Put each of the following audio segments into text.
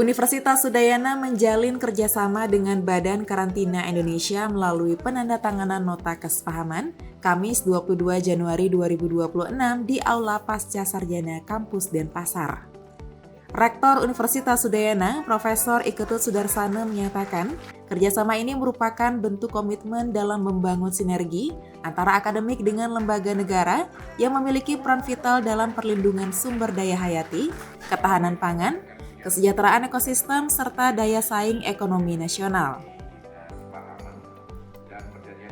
Universitas Udayana menjalin kerjasama dengan Badan Karantina Indonesia melalui penandatanganan nota kesepahaman Kamis 22 Januari 2026 di Aula Pasca Sarjana Kampus Denpasar. Rektor Universitas Udayana, Profesor Iketut Sudarsana menyatakan, kerjasama ini merupakan bentuk komitmen dalam membangun sinergi antara akademik dengan lembaga negara yang memiliki peran vital dalam perlindungan sumber daya hayati, ketahanan pangan, kesejahteraan ekosistem, serta daya saing ekonomi nasional.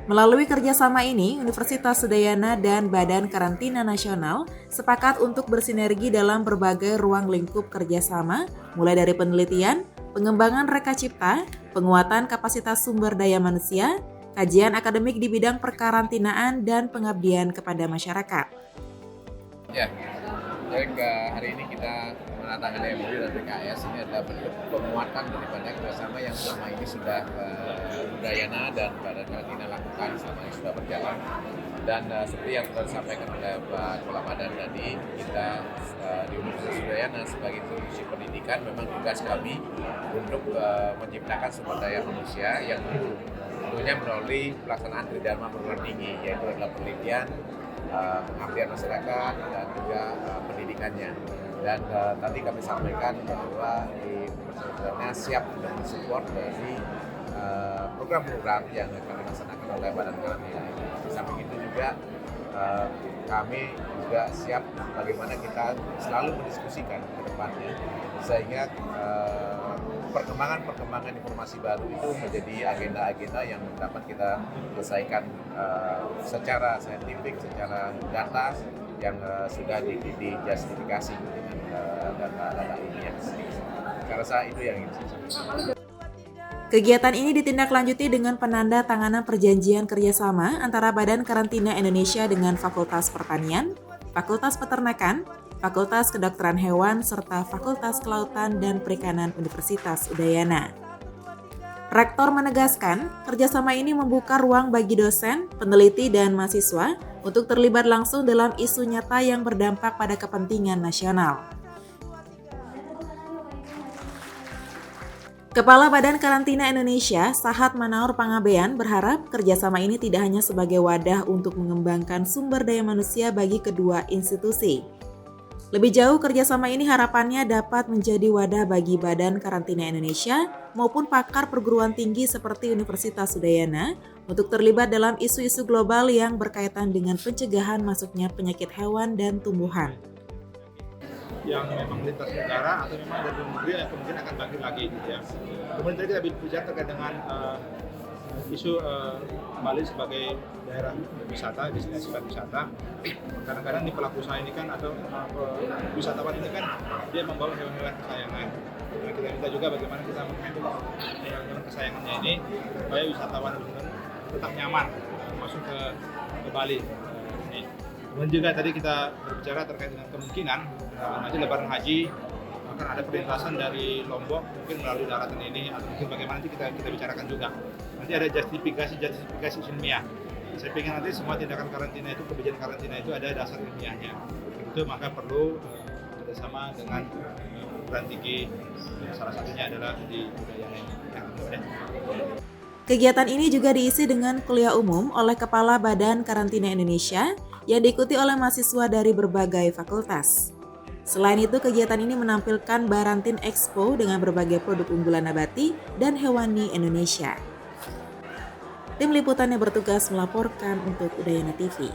Melalui kerjasama ini, Universitas Udayana dan Badan Karantina Nasional sepakat untuk bersinergi dalam berbagai ruang lingkup kerjasama, mulai dari penelitian, pengembangan reka cipta, penguatan kapasitas sumber daya manusia, kajian akademik di bidang perkarantinaan, dan pengabdian kepada masyarakat. Ya, jadi hari ini kita menandatangani MOU dan PKS. Ini adalah bentuk penguatan daripada kerjasama yang selama ini sudah Udayana dan Badan Karantina lakukan selama ini sudah berjalan. Dan seperti yang telah disampaikan oleh Pak Kepala Badan tadi, kita di Universitas Udayana sebagai institusi pendidikan memang tugas kami untuk menciptakan sumber daya manusia yang tentunya melalui pelaksanaan tridharma perguruan tinggi, yaitu adalah penelitian, pengabdian masyarakat, dan juga pendidikannya. Dan tadi kami sampaikan bahwa di Universitas siap untuk mensupport dari program-program yang akan dilaksanakan oleh Badan Karantina ini. Di samping itu juga kami juga siap bagaimana kita selalu mendiskusikan ke depannya sehingga perkembangan informasi baru itu menjadi agenda-agenda yang dapat kita selesaikan secara saintifik, secara data yang sudah dijustifikasi dengan data ilmiah. Saya rasa itu yang ingin saya sampaikan. Kegiatan ini ditindaklanjuti dengan penandatanganan perjanjian kerjasama antara Badan Karantina Indonesia dengan Fakultas Pertanian, Fakultas Peternakan, Fakultas Kedokteran Hewan, serta Fakultas Kelautan dan Perikanan Universitas Udayana. Rektor menegaskan, kerjasama ini membuka ruang bagi dosen, peneliti, dan mahasiswa untuk terlibat langsung dalam isu nyata yang berdampak pada kepentingan nasional. Kepala Badan Karantina Indonesia, Sahat Manaur Pangabean, berharap kerjasama ini tidak hanya sebagai wadah untuk mengembangkan sumber daya manusia bagi kedua institusi. Lebih jauh, kerjasama ini harapannya dapat menjadi wadah bagi Badan Karantina Indonesia maupun pakar perguruan tinggi seperti Universitas Udayana untuk terlibat dalam isu-isu global yang berkaitan dengan pencegahan masuknya penyakit hewan dan tumbuhan. Yang memang lintas negara atau memang dari negeri yang kemungkinan akan bangkit lagi gitu ya. Kemudian tadi kita bicara terkait dengan isu Bali sebagai daerah wisata, destinasi wisata. Kadang-kadang di pelaku usaha ini kan atau wisatawan ini kan dia membawa hewan-hewan kesayangan. Nah, kita minta juga bagaimana kita menghandle hewan-hewan kesayangannya ini supaya wisatawan benar-benar tetap nyaman masuk ke Bali. Kemudian juga tadi kita berbicara terkait dengan kemungkinan nanti Lebaran Haji akan ada perlintasan dari Lombok mungkin melalui daratan ini atau mungkin bagaimana nanti kita bicarakan juga. Nanti ada justifikasi ilmiah. Saya pikir nanti semua tindakan karantina itu, kebijakan karantina itu ada dasar ilmiahnya. Itu maka perlu kerjasama dengan perguruan tinggi, salah satunya adalah di Udayana ini. Kegiatan ini juga diisi dengan kuliah umum oleh Kepala Badan Karantina Indonesia yang diikuti oleh mahasiswa dari berbagai fakultas. Selain itu, kegiatan ini menampilkan Barantin Expo dengan berbagai produk unggulan nabati dan hewani Indonesia. Tim liputan yang bertugas melaporkan untuk Udayana TV.